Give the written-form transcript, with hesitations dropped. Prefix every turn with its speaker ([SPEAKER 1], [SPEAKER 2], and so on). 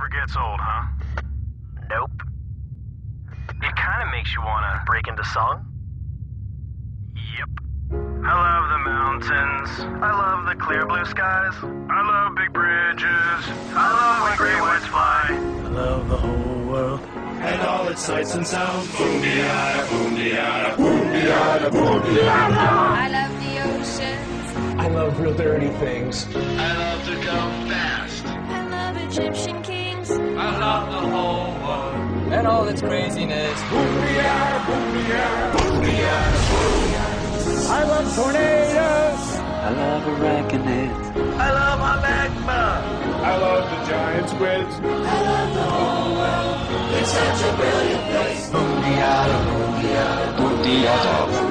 [SPEAKER 1] never gets old, huh?
[SPEAKER 2] Nope. It kind of makes you want to break into song.
[SPEAKER 1] Yep. I love the mountains.
[SPEAKER 2] I love the clear blue skies.
[SPEAKER 1] I love big bridges. I love when great whites fly.
[SPEAKER 2] I love the whole world
[SPEAKER 3] and all its sights and sounds.
[SPEAKER 4] Boom-de-yada, boom-de-yada, boom-de-yada, boom-de-yada.
[SPEAKER 5] I love the oceans.
[SPEAKER 3] I love real dirty things.
[SPEAKER 4] I love to go fast.
[SPEAKER 5] I love Egyptian kings.
[SPEAKER 4] I love the whole world
[SPEAKER 6] and all its craziness.
[SPEAKER 4] Boom-de-yada, boom-de-yada, boom-de-yada, boom-de-yada.
[SPEAKER 3] I love tornadoes.
[SPEAKER 6] I love arachnids.
[SPEAKER 2] I love my magma.
[SPEAKER 3] I love the giant squids.
[SPEAKER 4] I love the whole world. It's such a brilliant place.
[SPEAKER 6] Boom-de-yada, boom-de-yada, boom-de-yada.